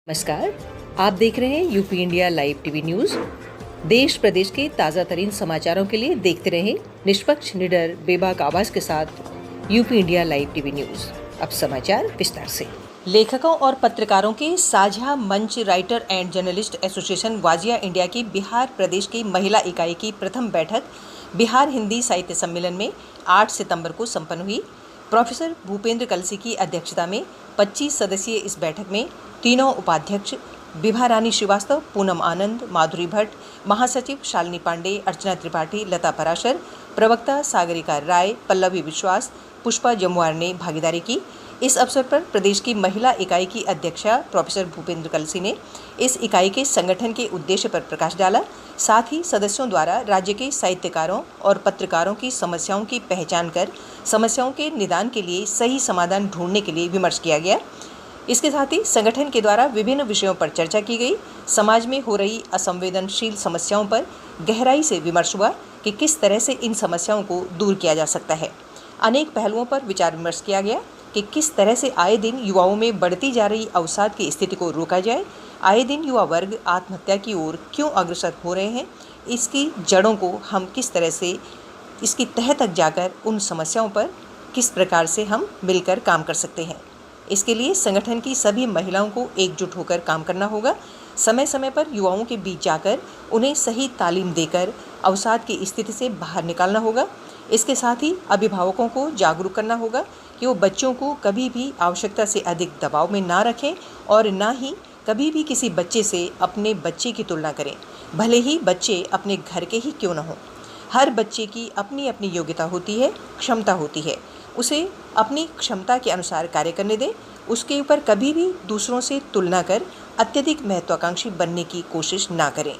नमस्कार, आप देख रहे हैं UP India live TV news. देश प्रदेश के ताजा तरीन समाचारों के लिए देखते रहें निष्पक्ष, निडर, बेबाक आवाज के साथ UP India live TV news. अब समाचार विस्तार से। लेखकों और पत्रकारों के साझा मंच राइटर एंड जर्नलिस्ट एसोसिएशन वाजिया इंडिया की बिहार प्रदेश की महिला इकाई की प्रथम बैठक बिहार हिंदी साहित्य सम्मेलन में 8 सितंबर को संपन्न हुई। प्रोफेसर भूपेंद्र कलसी की अध्यक्षता में 25 सदस्यीय इस बैठक में तीनों उपाध्यक्ष विभा रानी श्रीवास्तव, पूनम आनंद, माधुरी भट्ट, महासचिव शालिनी पांडे, अर्चना त्रिपाठी, लता पराशर, प्रवक्ता सागरिका राय, पल्लवी विश्वास, पुष्पा जमुआर ने भागीदारी की। इस अवसर पर प्रदेश की महिला इकाई की अध्यक्षा प्रोफेसर भूपेंद्र कलसी ने इस इकाई के संगठन के उद्देश्य पर प्रकाश डाला। साथ ही सदस्यों द्वारा राज्य के साहित्यकारों और पत्रकारों की समस्याओं की पहचान कर समस्याओं के निदान के लिए सही समाधान ढूंढने के लिए विमर्श किया गया। इसके साथ ही संगठन के द्वारा विभिन्न विषयों पर चर्चा की गई। समाज में हो रही असंवेदनशील समस्याओं पर गहराई से विमर्श हुआ कि किस तरह से इन समस्याओं को दूर किया जा सकता है। अनेक पहलुओं पर विचार विमर्श किया गया कि किस तरह से आए दिन युवाओं में बढ़ती जा रही अवसाद की स्थिति को रोका जाए। आए दिन युवा वर्ग आत्महत्या की ओर क्यों अग्रसर हो रहे हैं, इसकी जड़ों को हम किस तरह से, इसकी तह तक जाकर उन समस्याओं पर किस प्रकार से हम मिलकर काम कर सकते हैं। इसके लिए संगठन की सभी महिलाओं को एकजुट होकर काम करना होगा। समय समय पर युवाओं के बीच जाकर उन्हें सही तालीम देकर अवसाद की स्थिति से बाहर निकालना होगा। इसके साथ ही अभिभावकों को जागरूक करना होगा कि वो बच्चों को कभी भी आवश्यकता से अधिक दबाव में ना रखें और ना ही कभी भी किसी बच्चे से अपने बच्चे की तुलना करें, भले ही बच्चे अपने घर के ही क्यों न हों। हर बच्चे की अपनी अपनी योग्यता होती है, क्षमता होती है। उसे अपनी क्षमता के अनुसार कार्य करने दें। उसके ऊपर कभी भी दूसरों से तुलना कर अत्यधिक महत्वाकांक्षी बनने की कोशिश ना करें।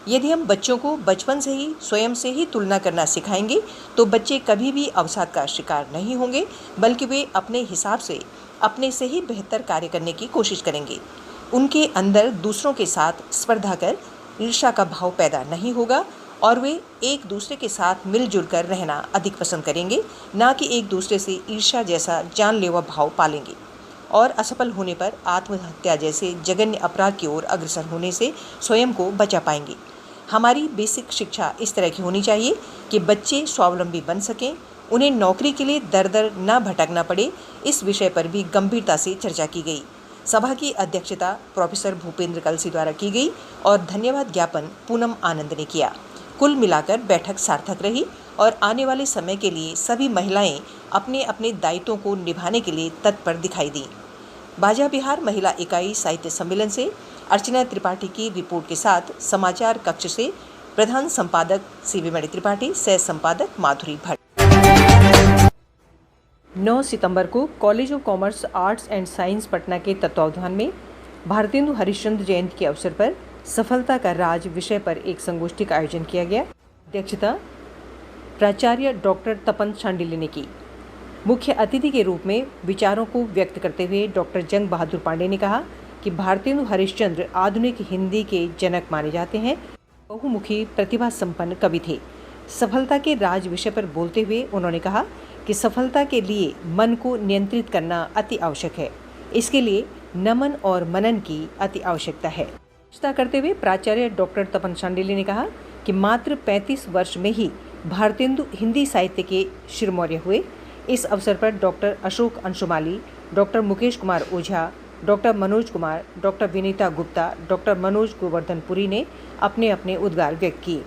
यदि हम बच्चों को बचपन से ही स्वयं से ही तुलना करना सिखाएंगे तो बच्चे कभी भी अवसाद का शिकार नहीं होंगे, बल्कि वे अपने हिसाब से अपने से ही बेहतर कार्य करने की कोशिश करेंगे। उनके अंदर दूसरों के साथ स्पर्धा कर ईर्ष्या का भाव पैदा नहीं होगा और वे एक दूसरे के साथ मिलजुल कर रहना अधिक पसंद करेंगे, ना कि एक दूसरे से ईर्ष्या जैसा जानलेवा भाव पालेंगे और असफल होने पर आत्महत्या जैसे जघन्य अपराध की ओर अग्रसर होने से स्वयं को बचा पाएंगे। हमारी बेसिक शिक्षा इस तरह की होनी चाहिए कि बच्चे स्वावलंबी बन सकें, उन्हें नौकरी के लिए दर दर न भटकना पड़े। इस विषय पर भी गंभीरता से चर्चा की गई। सभा की अध्यक्षता प्रोफेसर भूपेंद्र कलसी द्वारा की गई और धन्यवाद ज्ञापन पूनम आनंद ने किया। कुल मिलाकर बैठक सार्थक रही और आने वाले समय के लिए सभी महिलाएं अपने अपने दायित्वों को निभाने के लिए तत्पर दिखाई दी। बाजा बिहार महिला इकाई साहित्य सम्मेलन से अर्चना त्रिपाठी की रिपोर्ट के साथ समाचार कक्ष से प्रधान संपादक सीवी मणि त्रिपाठी, सह संपादक माधुरी भट्ट। 9 सितंबर को college of commerce, arts and science Patna के तत्वावधान में भारतेंदु हरिश्चंद्र जयंती के अवसर पर सफलता का राज विषय पर एक संगोष्ठी का आयोजन किया गया। अध्यक्षता प्राचार्य डॉक्टर तपन शांडिल्य ने की। मुख्य अतिथि के रूप में विचारों को व्यक्त करते हुए डॉक्टर जंग बहादुर पांडे ने कहा कि भारतेंदु हरिश्चंद्र आधुनिक हिंदी के जनक माने जाते हैं। बहुमुखी प्रतिभा संपन्न कवि थे। सफलता के राज विषय पर बोलते हुए उन्होंने कहा कि सफलता के लिए मन को नियंत्रित करना अति आवश्यक है। इसके लिए नमन और मनन की अति आवश्यकता है। चर्चा करते हुए प्राचार्य डॉक्टर तपन शांडिल्य ने कहा कि मात्र 35 वर्ष में ही भारतेंदु हिंदी साहित्य के शिरमौर्य हुए। इस अवसर पर doctor Ashok Anshumali, doctor Mukesh Kumar Ojha, doctor Manoj Kumar, doctor Vinita Gupta, doctor Manoj Govardhanpuri ने अपने अपने उद्गार व्यक्त किए।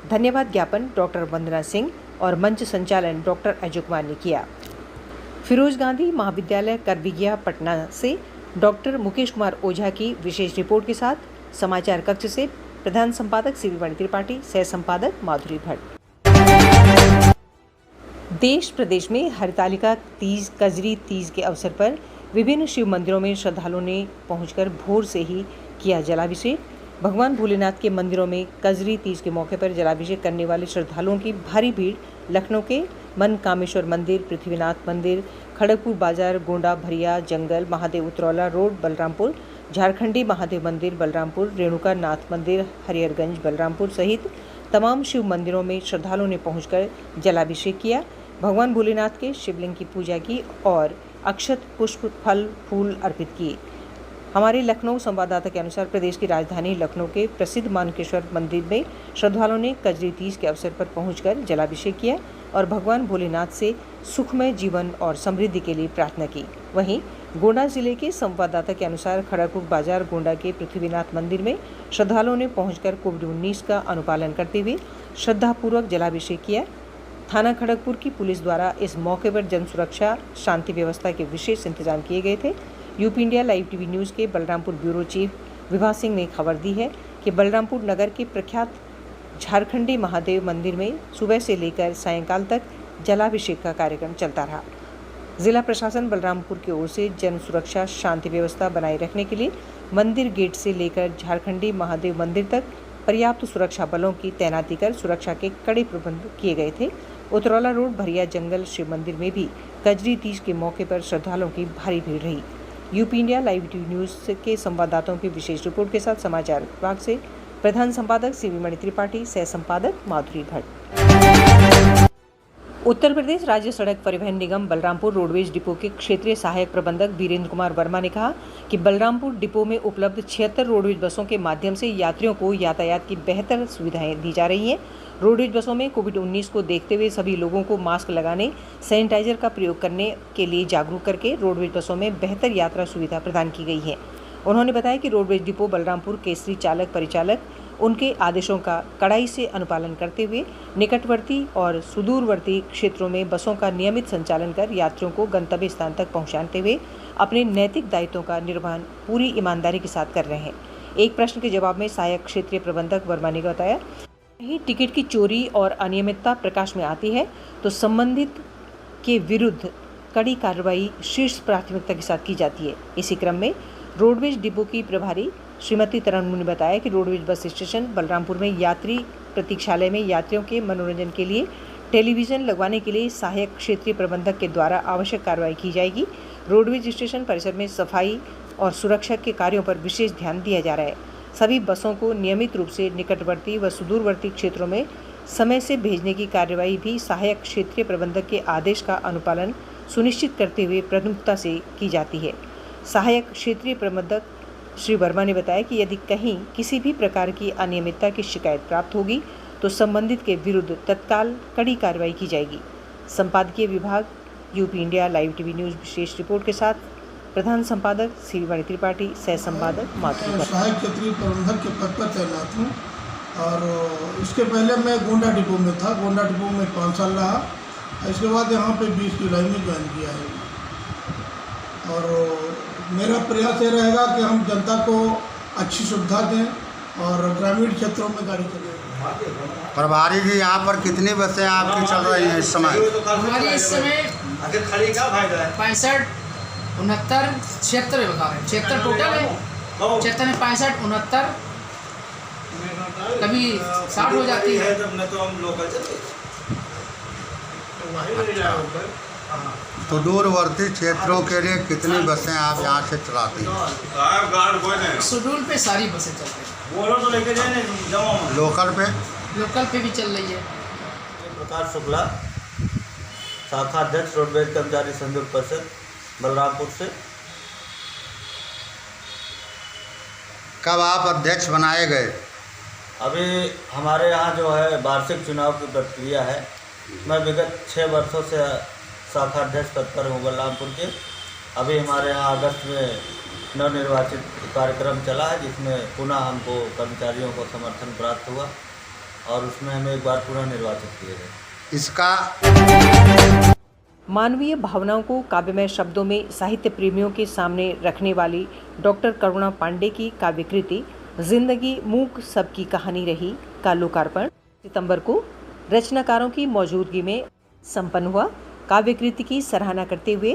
धन्यवाद ज्ञापन डॉक्टर वंदना सिंह और मंच संचालन डॉक्टर अजय कुमार ने किया। फिरोज गांधी महाविद्यालय करबिगिया पटना से डॉक्टर मुकेश कुमार ओझा की विशेष रिपोर्ट के साथ समाचार कक्ष से प्रधान संपादक सीवी मणि त्रिपाठी, सह संपादक माधुरी भट्ट। देश प्रदेश में हरितालिका तीज, कजरी तीज के अवसर पर विभिन्न शिव मंदिरों में श्रद्धालुओं ने पहुंचकर भोर से ही किया जलाभिषेक। भगवान भोलेनाथ के मंदिरों में कजरी तीज के मौके पर जलाभिषेक करने वाले श्रद्धालुओं की भारी भीड़ लखनऊ के मनकामेश्वर मंदिर, पृथ्वीनाथ मंदिर, खड़गपुर बाजार, गोंडा भरिया जंगल, महादेव उतरौला रोड बलरामपुर, झारखंडी महादेव मंदिर बलरामपुर, रेणुका नाथ मंदिर हरिहरगंज बलरामपुर सहित तमाम शिव मंदिरों में श्रद्धालुओं ने पहुंचकर जलाभिषेक किया। भगवान भोलेनाथ के शिवलिंग की पूजा की और अक्षत, पुष्प, फल, फूल अर्पित किए। हमारे लखनऊ संवाददाता के अनुसार प्रदेश की राजधानी लखनऊ के प्रसिद्ध मानकेश्वर मंदिर में श्रद्धालुओं ने कजरी तीज के अवसर पर पहुंचकर जलाभिषेक किया और भगवान भोलेनाथ से सुखमय जीवन और समृद्धि के लिए प्रार्थना की। वहीं गोंडा जिले के संवाददाता के अनुसार खड़गपुर बाजार गोंडा के पृथ्वीनाथ मंदिर में श्रद्धालुओं ने पहुंचकर कोविड-19 का अनुपालन करते हुए श्रद्धापूर्वक जलाभिषेक किया। थाना खड़गपुर की पुलिस द्वारा इस मौके पर जन सुरक्षा, शांति व्यवस्था के विशेष इंतजाम किए गए थे। UP India live TV news के बलरामपुर ब्यूरो चीफ विभा सिंह ने खबर दी है कि बलरामपुर नगर के प्रख्यात झारखंडी महादेव मंदिर में सुबह से लेकर सायंकाल तक जलाभिषेक का कार्यक्रम चलता रहा। जिला प्रशासन बलरामपुर की ओर से जन सुरक्षा, शांति व्यवस्था बनाए रखने के लिए मंदिर गेट से लेकर झारखंडी महादेव मंदिर तक पर्याप्त सुरक्षा बलों की तैनाती कर सुरक्षा के कड़े प्रबंध किए गए थे। उतरौला रोड भरिया जंगल शिव मंदिर में भी कजरी तीज के मौके पर श्रद्धालुओं की भारी भीड़ रही। UP India live TV news के संवाददाताओं की विशेष रिपोर्ट के साथ समाचार विभाग से प्रधान संपादक सीवी मणि त्रिपाठी, सह संपादक माधुरी भट्ट। उत्तर प्रदेश राज्य सड़क परिवहन निगम बलरामपुर रोडवेज डिपो के क्षेत्रीय सहायक प्रबंधक वीरेंद्र कुमार वर्मा ने कहा कि बलरामपुर डिपो में उपलब्ध 76 रोडवेज बसों के माध्यम से यात्रियों को यातायात की बेहतर सुविधाएं दी जा रही हैं। रोडवेज बसों में कोविड-19 को देखते हुए सभी लोगों को मास्क लगाने, सैनिटाइजर का प्रयोग करने के लिए जागरूक करके रोडवेज बसों में बेहतर यात्रा सुविधा प्रदान की गई है। उन्होंने बताया कि रोडवेज डिपो बलरामपुर केसरी चालक परिचालक उनके आदेशों का कड़ाई से अनुपालन करते हुए निकटवर्ती और सुदूरवर्ती क्षेत्रों में बसों का नियमित संचालन कर यात्रियों को गंतव्य स्थान तक पहुंचाते हुए अपने नैतिक दायित्वों का निर्वहन पूरी ईमानदारी के साथ कर रहे हैं। एक प्रश्न के जवाब में सहायक क्षेत्रीय प्रबंधक वर्मा ने बताया, ही टिकट की चोरी और अनियमितता प्रकाश में आती है तो संबंधित के विरुद्ध कड़ी कार्रवाई शीर्ष प्राथमिकता के साथ की जाती है। इसी क्रम में रोडवेज डिपो की प्रभारी श्रीमती तरन्नुम ने बताया कि रोडवेज बस स्टेशन बलरामपुर में यात्री प्रतीक्षालय में यात्रियों के मनोरंजन के लिए टेलीविज़न लगवाने के लिए सहायक क्षेत्रीय प्रबंधक के द्वारा आवश्यक कार्रवाई की जाएगी। रोडवेज स्टेशन परिसर में सफाई और सुरक्षा के कार्यों पर विशेष ध्यान दिया जा रहा है। सभी बसों को नियमित रूप से निकटवर्ती व सुदूरवर्ती क्षेत्रों में समय से भेजने की कार्यवाही भी सहायक क्षेत्रीय प्रबंधक के आदेश का अनुपालन सुनिश्चित करते हुए प्रमुखता से की जाती है। सहायक क्षेत्रीय प्रबंधक श्री वर्मा ने बताया कि यदि कहीं किसी भी प्रकार की अनियमितता की शिकायत प्राप्त होगी तो संबंधित के विरुद्ध तत्काल कड़ी कार्रवाई की जाएगी। संपादकीय विभाग, UP India live TV news विशेष रिपोर्ट के साथ प्रधान संपादक सीवी मणि त्रिपाठी, सह संपादक माधुरी भट्ट। सहायक क्षेत्रीय प्रबंधक के पद पर तैनात हूँ और इसके पहले मैं गोंडा डिपो में था। गोंडा डिपो में 5 साल रहा। इसके बाद यहाँ पे 20 जुलाई में ज्वाइन किया है और मेरा प्रयास ये रहेगा कि हम जनता को अच्छी सुविधा दें और ग्रामीण क्षेत्रों में गाड़ी चले। प्रभारी जी, यहाँ पर कितनी बसें आपकी चल रही हैं इस समय? हमारी इस समय 65, 69, 76 बता रहे हैं। 76 टोटल है। 76 में 65, 69 कभी 60 हो जाती है। तो दूरवर्ती क्षेत्रों के लिए कितनी बसें आप यहाँ से चलाती हैं? शेड्यूल पे सारी बसें चल रही हैं। लोकल पे भी चल रही है। प्रकाश शुक्ला, शाखा अध्यक्ष रोडवेज कर्मचारी संयुक्त परिषद बलरामपुर से। कब आप अध्यक्ष बनाए गए? अभी हमारे यहाँ जो है वार्षिक चुनाव की प्रक्रिया है। मैं विगत 6 वर्षों से शाखा अध्यक्ष पद पर हूँ बलरामपुर के। अभी हमारे यहाँ अगस्त में नवनिर्वाचित कार्यक्रम चला है जिसमें पुनः हमको कर्मचारियों को समर्थन प्राप्त हुआ और उसमें हमें एक बार पुनः निर्वाचित किए गए। इसका मानवीय भावनाओं को काव्यमय शब्दों में साहित्य प्रेमियों के सामने रखने वाली डॉक्टर करुणा पांडे की काव्यकृति जिंदगी मूक सबकी कहानी रही का लोकार्पण सितंबर को रचनाकारों की मौजूदगी में संपन्न हुआ। काव्यकृति की सराहना करते हुए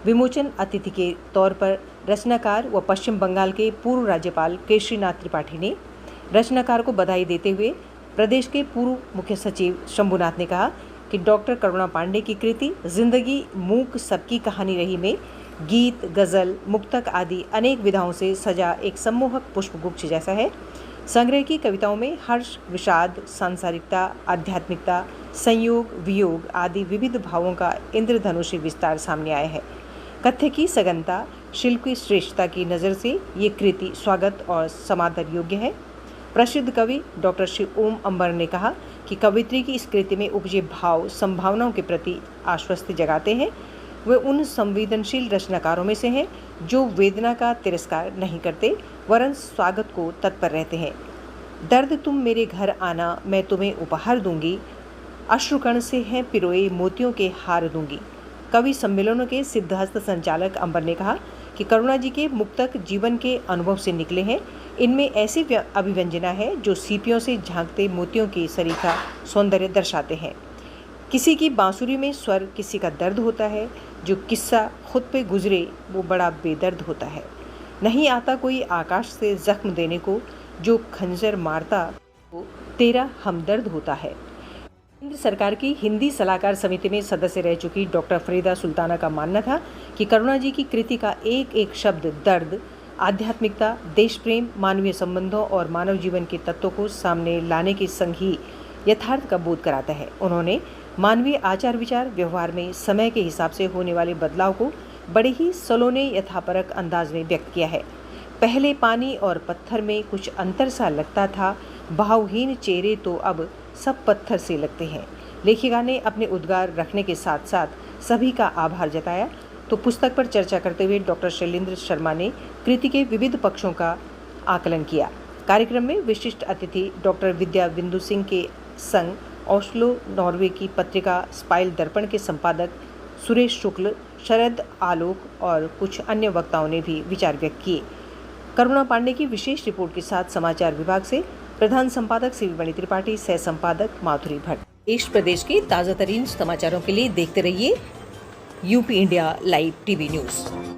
विमोचन अतिथि के तौर पर रचनाकार व पश्चिम बंगाल के पूर्व राज्यपाल केशरीनाथ त्रिपाठी ने रचनाकार को बधाई देते हुए प्रदेश के पूर्व मुख्य सचिव शंभुनाथ ने कहा कि डॉक्टर करुणा पांडे की कृति जिंदगी मूक सबकी कहानी रही में गीत, गज़ल, मुक्तक आदि अनेक विधाओं से सजा एक सम्मोहक पुष्पगुच्छ जैसा है। संग्रह की कविताओं में हर्ष, विषाद, सांसारिकता, आध्यात्मिकता, संयोग, वियोग आदि विविध भावों का इंद्रधनुषी विस्तार सामने आया है। कथ्य की सघनता, शिल्प की श्रेष्ठता की नज़र से ये कृति स्वागत और समादर योग्य है। प्रसिद्ध कवि डॉक्टर श्री ओम अंबर ने कहा कि कवित्री की इस कृति में उपजे भाव संभावनाओं के प्रति आश्वस्ति जगाते हैं। वे उन संवेदनशील रचनाकारों में से हैं जो वेदना का तिरस्कार नहीं करते वरन स्वागत को तत्पर रहते हैं। दर्द तुम मेरे घर आना मैं तुम्हें उपहार दूंगी, अश्रुकण से हैं पिरोए मोतियों के हार दूंगी। कवि सम्मेलनों के सिद्धहस्त संचालक अंबर ने कहा कि करुणा जी के मुक्तक जीवन के अनुभव से निकले हैं। इनमें ऐसी अभिव्यंजना है जो सीपियों से झांकते मोतियों की सरीखा सौंदर्य दर्शाते हैं। किसी की बांसुरी में स्वर किसी का दर्द होता है, जो किस्सा खुद पे गुजरे वो बड़ा बेदर्द होता है। नहीं आता कोई आकाश से जख्म देने को, जो खंजर मारता वो तेरा हमदर्द होता है। केंद्र सरकार की हिंदी सलाहकार समिति में सदस्य रह चुकी डॉक्टर फरीदा सुल्ताना का मानना था कि करुणा जी की कृति का एक एक शब्द दर्द, आध्यात्मिकता, देश प्रेम, मानवीय संबंधों और मानव जीवन के तत्वों को सामने लाने के संग ही यथार्थ का बोध कराता है। उन्होंने मानवीय आचार विचार व्यवहार में समय के हिसाब से होने वाले बदलाव को बड़े ही सलोने यथापरक अंदाज में व्यक्त किया है। पहले पानी और पत्थर में कुछ अंतर सा लगता था, भावहीन चेहरे तो अब सब पत्थर से लगते हैं। लेखिका ने अपने उद्गार रखने के साथ साथ सभी का आभार जताया। तो पुस्तक पर चर्चा करते हुए डॉक्टर शैलेंद्र शर्मा ने कृति के विविध पक्षों का आकलन किया। कार्यक्रम में विशिष्ट अतिथि डॉक्टर विद्या बिंदु सिंह के संग ओस्लो नॉर्वे की पत्रिका स्पाइल दर्पण के संपादक सुरेश शुक्ल, शरद आलोक और कुछ अन्य वक्ताओं ने भी विचार व्यक्त किए। करुणा पांडे की विशेष रिपोर्ट के साथ समाचार विभाग से प्रधान संपादक सीवी मणि त्रिपाठी, सह संपादक माधुरी भट्ट। देश प्रदेश के ताज़ा तरीन समाचारों के लिए देखते रहिए UP India live TV news.